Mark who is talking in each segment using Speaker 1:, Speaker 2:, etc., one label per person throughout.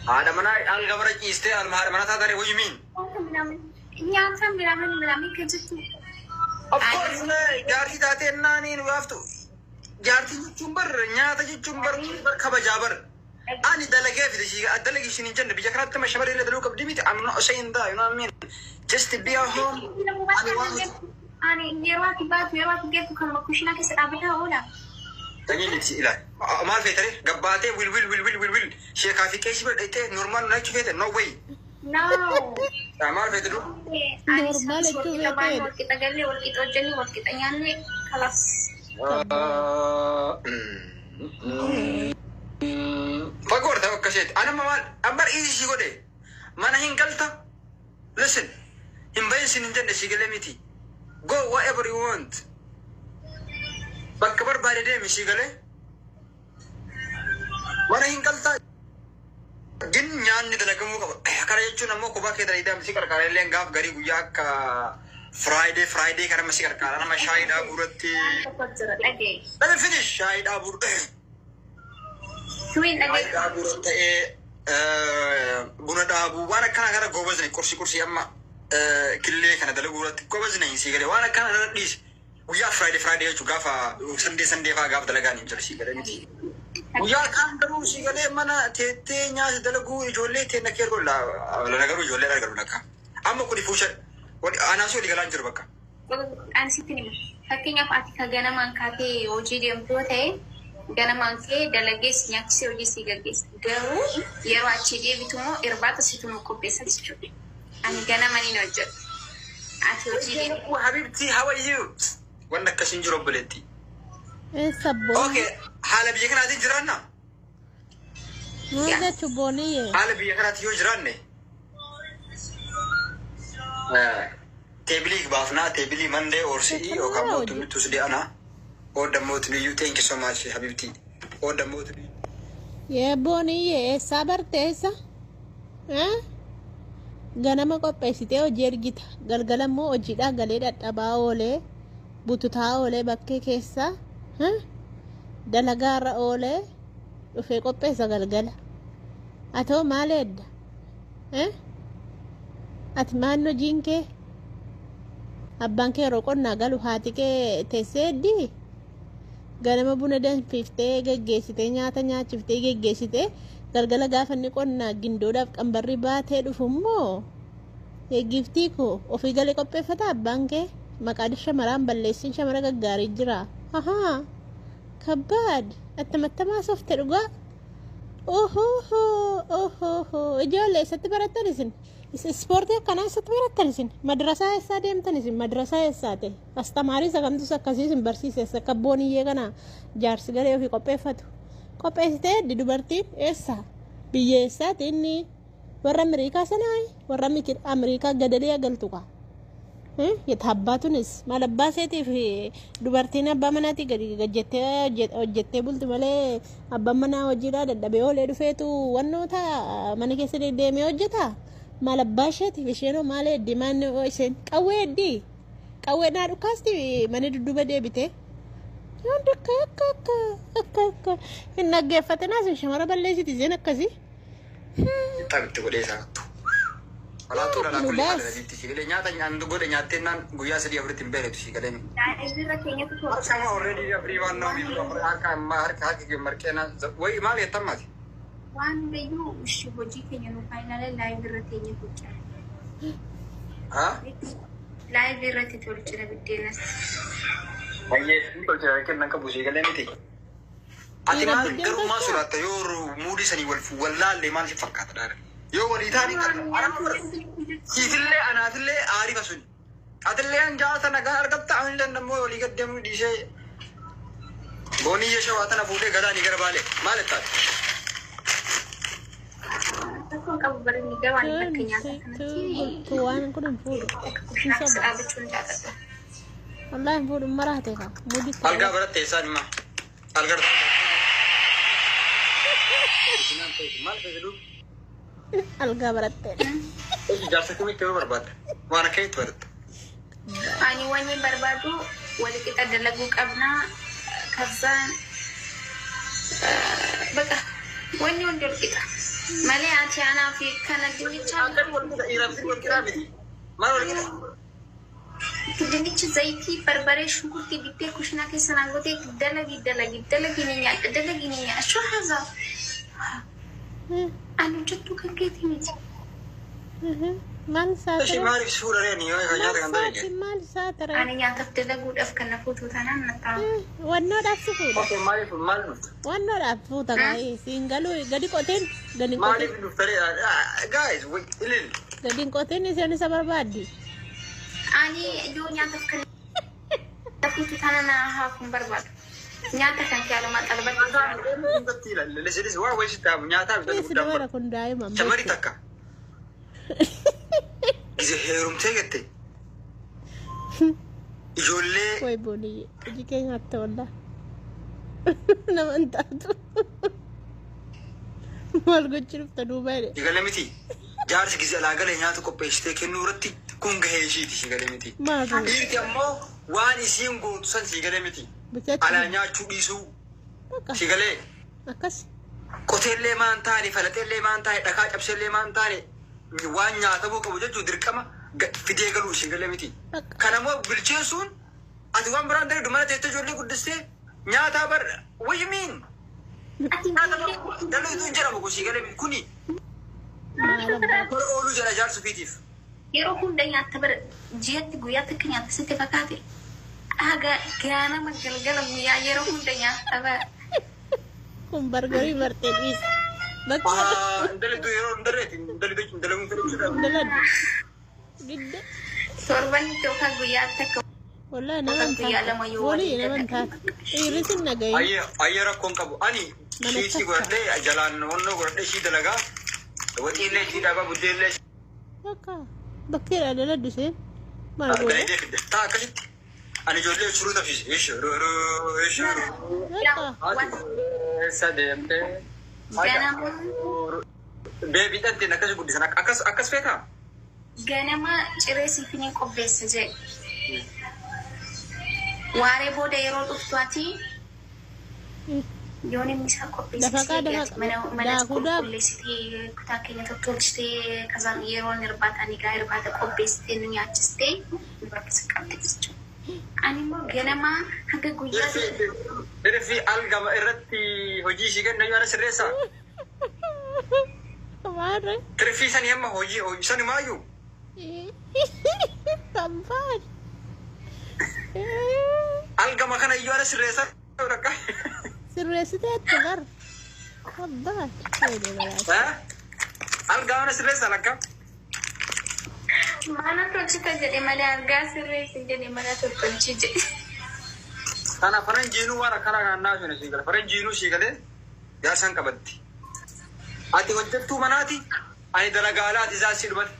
Speaker 1: هذا منا الجبرة يستي المنا تدري وش مين؟
Speaker 2: نعم من كجتو.
Speaker 1: Of course na جارتي تاتي نانين وافته جارتي جمبر نياتا جمبر كبجابر أنا دلقي في الشيء الدلقي شنين جنب بيجكرات كم شبر اللي دلوك بديميت I'm not saying that you know what I mean just to be at home
Speaker 2: أنا نيرواتي بعد نيرواتي جت كم كوشنا كسر أبيها ولا
Speaker 1: تاني نفسي إله ما في ترى قباتي ويل شيء كافي كيش بدأته نورمال لا تشوفه no way
Speaker 2: no
Speaker 1: ما في تلو
Speaker 2: نورمال تشوفه kita gali wal kita jeni wal kita nyane خلاص
Speaker 1: فقور ده وكشيت أنا ما أمبر إيش شيء كده ما نهين قلته listen إن بينسي نجند شيء كلامتي go whatever you want بكبر باردة مشي كله ما نهين قلته جن يعني تلاقيه مو كاره يجون نمو كوبا كده إذا مسي كاره لين غاف غري غيا كا Friday كاره مسي كاره أنا ما شاهد أبورتي let me finish شاهد أبورتي
Speaker 2: Queen again.
Speaker 1: Buna dabu wana kana gara gobaz ne kursi amma kille kana dalu gurat gobaz ne si gale wana kana na dis uya Friday ju gafa Sunday fa gaf dalaga ni jarsi gale ni uya kan daru si gale mana tete nya dalagu jolle te na kergo la nagaru jolle la garu naka amma ko di fusha ana so digalan jir baka
Speaker 2: an sitini hakkinya fatika gana man kate oji dem tote gana manke dalages nyaksi oji sigages garu yero achide bitumo irbata situmo ko pesa sichu an gana mani nojo ati oji
Speaker 1: habibti how are you wanda kashin jiro buleti
Speaker 3: sabbo
Speaker 1: okay hala biye kana din jiranna
Speaker 3: muda chuboniye
Speaker 1: hala biye kana tiyo jiranne تبليغ بافنا تبلي مندي اور سي او كم تسدي انا او دموت ليو ثانك يو سو ماتش حبيبتي او دموت
Speaker 3: يا بوني صبر تيسا ها غنما کو پیسته او جرگیتا گلگلمو او جیدا گلیدا دباوله بوتوتاوله بکه کیسا ها دلغار اوله وفي کو پیسا گلگلا اتو مالد ها اتمانو جينكه abbaan kee roqonnaa galu haati kee teesseeddi ganama buna danfiftee geggeessitee nyaata nyaachiftee geggeessitee galgala gaafa inni qonnaa gindoodhaaf qambarri baatee dhufu immoo eeggiftii koo ofii galee qopheeffata abbaan kee maqaan shamaraan balleessin shamara gaggaarii jira ahaa kabbaad attamattamaa softe dhugaa ijoollee isatti barattan isin ispoortii akkanaa isatti barattan isin madrasaa eessaa deemtan isin madrasaa eessaate astamaarii sagamtus akkasiisin barsiiseessa kabbooniyyee kana jaarsi galee ofii qopheessitee eddi dubartiin eessaa biyya eessaati inni warra Ameerikaa sanaa warra Ameerikaa gadalee agaltuqa የታባቱንስ ማለባሴቲፍ ዱበርቲን አባመናቲ ገጀቴ ጀቴ ቡልት ማለ አባመና ወጂዳ ደደበ ወለ ዱፌቱ ወኖታ ማን ከሰ ደደሜ ወጀታ ማለባሸት ቢሸኖ ማለ ዲማን ኦይሰን ቀዌዲ ቀዌና ዱካስቲ ማን ዱዱበ ደብቴ ወንደከከከከከ እናገፈተና ሲሸመረ በለሲት ዘነከሲ
Speaker 1: ታብት ወደሳ ولا طول على كل حال الذي تشيله نياتا عند غود نياتنا غويا سدي افرتين بيرت شيكلني سما اوريدي everyone know me from aka mar ka ke markena way mal yatamati
Speaker 2: wan beyu shiboji kenya no final live retenya kucha
Speaker 1: ha
Speaker 2: live rete tolchira bitenas
Speaker 1: aye tolchira kenna ka bushi galeni ti ati mal garu ma surata yoru mudi sani walla le mal si fakata dar yo wali tani kifille anatille ari basun atille anja sana gar gatta anle namo wali gaddem dise boni yesho atana fude gada ni garbale malata
Speaker 2: ko ka bari ni gawani taknya
Speaker 3: tuan ko dum fude wallahi fude marate ka mudi
Speaker 1: alga barate sanma algar mal bedu
Speaker 3: alga baratte
Speaker 1: jasa kami kau berbat mana kait berat
Speaker 2: ani wani barbadu wali kita dalagu qabna kazan بقى وين يندل كده مليئة أنا في كان ድንች ዘይቲ በርበሬ ሽንኩርት ዲቴ ኩሽና ከሰናንጎቴ ደለጊ ነኛ እሱ ሀዛ አንዱ ጀቱ ከጌት ይመጭ
Speaker 3: ማን ሳተ
Speaker 1: እሺ ማሪፍ ሱራኔ ነው ያያ ተገንደለ
Speaker 3: ማን ሳተ
Speaker 2: አንኛ ተፍደለጉ ደፍ ከነፎቱ ታናንታ
Speaker 3: ወኖ ዳፍሱ
Speaker 1: ኦኬ ማሪፍ ማልኑት
Speaker 3: ወኖ ዳፍሱ ተጋይ ሲንገሉ ገዲ ቆቴን ገዲ ቆቴን
Speaker 1: ማሪፍ ኑፍተሪ ጋይስ ወይ ኢልን
Speaker 3: ገዲ ቆቴን ሲሆን ሰበርባዲ
Speaker 2: ani yo nyata kan tapi tanana ha kun barbad nyata kan kala matalbat
Speaker 1: ngatila leselis wa wajita nyata bi
Speaker 3: sidawara kun dai mam
Speaker 1: samari takka ize herum tegete ijolle
Speaker 3: way boni jike ngatta walla namantatu mal gochiruf ta dubai
Speaker 1: digalemiti jaarsi gize alagale nyata kopeshte kenurati kun gaheeshiti sigalemiti irti ammo waan isin gootu san sigalemiti ala nyaachuu dhiisuu sigale
Speaker 3: akas
Speaker 1: qoteellee maan taane falateellee maan taane dhakaa cabseellee maan taane waan nyaatamuu qabu jechuu dirqama fidee galuu sigalemiti kanammoo bilcheessuun ati waan biraan dare dumana teette ijoollee guddistee nyaataa bar wayimiin daluutu hin jedhamu kun sigalemiti kuni ooluu jedha jaarsu fiitiif
Speaker 2: yeroo hundanya tabar jeetti guyyaa takkinya sitti fakkaate aga gaana magalgala guyyaa yeroo hundanya tabar
Speaker 3: kun bargari barteedis
Speaker 1: bakka ndaleetu yeroo ndaleetu ndalamu
Speaker 3: ndalad gidde
Speaker 2: sorban tokka guyyaa takka
Speaker 3: wallahi naman taat irisin nagay
Speaker 1: ayya rakkoon qabu ani shiitii godhadhee jalaan wannoo godhadhee shii dalagaa waxiillee shii dhabaa buddeellee
Speaker 3: bakka bakkeera daladuse
Speaker 1: maal taa akkasitti ani ijoollee shuruu tafise ishuru sadeemte beebii dhanteen akkas guddisan akkas feetaa
Speaker 2: ganama ciree siifini qopheessa jedhe waaree booda yeroo dhuftuati yooni misa qopheessitee mana qulqulleessitee kutaa keenya tottolchitee kazaan yeroon irbaata nigaa irbaata qopheessitee nu nyaachistee nu barbaachisa qabdi jechuudha. Ani immoo ganama hanga guyyaa
Speaker 1: Dirfi algama irratti hojii ishii kenna yoo ala sirreessa.
Speaker 3: maare
Speaker 1: Dirfi sani amma hojii sani maayyuu.
Speaker 3: Kampaan
Speaker 1: Algama kana yoo ala sirreessa rakka.
Speaker 3: sirreessiteetti bar abbaa
Speaker 1: algama sirreessa rakka.
Speaker 2: mana tolchita jedhe malee argaa sirreessi jedhe mana tolchi jedhe.
Speaker 1: Kana faranjiinuu waan akkana naannaa sun isii gala faranjiinuu sii galee yaasan qabatti. Ati hojjettuu manaati ani dalagaalaati isaa si dhumate.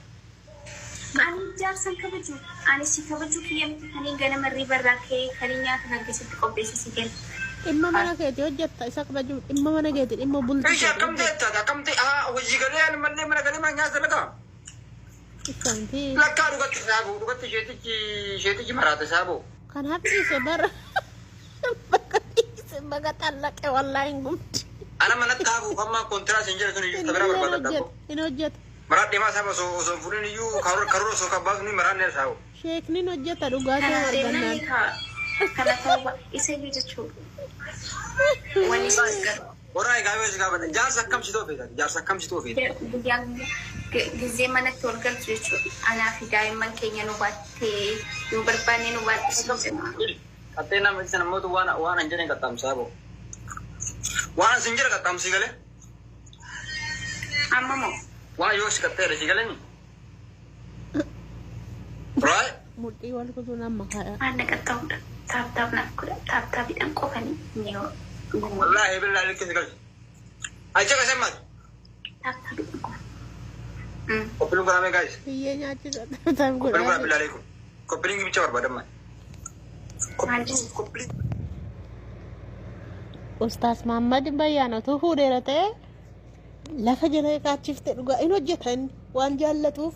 Speaker 2: Ani jaarsan kabaju ani si kabaju kiyyamti kanii ganama ribarraa kee kanii nyaata kan keessatti qopheessisi kenna.
Speaker 3: dhimma mana keetii hojjetta isa kabaju dhimma mana keetii dhimma bultii
Speaker 1: Ishee akkamtee hojii galee mallee mana galee maa nyaata dalagaa.
Speaker 3: isanti
Speaker 1: Lakkaa dhugatti isheetichi maraate saaboo.
Speaker 3: kan haphiise bara baga xallaqe wallaahi hin gubdi
Speaker 1: Ana manatti haafuu kammaa kontiraas hin jira sun iyyuu tabira barbaadadha.
Speaker 3: hin hojjeta
Speaker 1: Maraadhee maa saaba osoo hin fuudhin iyyuu karoora osoo kan baasu ni maraanne saaboo.
Speaker 3: sheeknin hojjeta dhugaatii
Speaker 2: Kana
Speaker 3: argannaan
Speaker 2: deemnanii kana ta'uu isa iyyuu jechuudha. Wani gargaaru.
Speaker 1: Horaa egaa yoo si gaafate jaarsa akkamsi ta'uu feetaa jaarsa akkamsi ta'uu feetaa.
Speaker 2: Gizee manatti wal galchu jechuudha. Anaa fi daa'imman keenya nu baattee nu barbaanne nu baattee.
Speaker 1: Qaxxee nama isa namoota waan hin jedheen qaxxaamsaa boo. Waan sin jira qaxxaamsii galee.
Speaker 2: Amma moo
Speaker 1: Waan yoo si qaxxeere si galee ni. Right?
Speaker 3: mudhii wal kutuu nama kaya
Speaker 2: waan naqaxxa'uudha. Taaptaap naaf godha. Taaptaapiidhaan qofanii ni yoo.
Speaker 1: Wallaahi billaa likkee si galchi. Acha ka semmaati.
Speaker 2: Taaptaapiidhaan qofa.
Speaker 1: Koppiluun kanamee gaayis.
Speaker 3: biyyee nyaachisa taam
Speaker 1: Koppiluun kana
Speaker 3: godhaa
Speaker 1: billaa leeku. Koppiliin gibicha barbaadammaa.
Speaker 3: Ustaas Mahammad Bayyaanatu fuudheera ta'e lafa jala kaachifte dhugaa in hojjeta inni waan jaallatuuf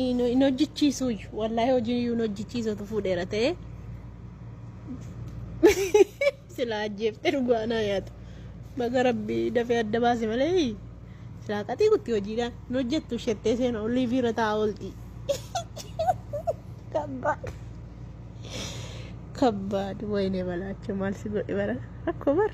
Speaker 3: in hojjechiisuuyyu wallaahi hojii iyyuu in hojjechiisatu fuudheera ta'e silaa ajjeefte dhugaa naa nyaata በገረቢ ደፈ ያደባሲ መለይ ስላቀቲ ጉቲ ወጂዳ ኖጀቱ ሸቴሴ ነው ሊቪረታ አውልቲ ከባድ ወይኔ በላቸው ማልስ ጎ ይበራ አኮበር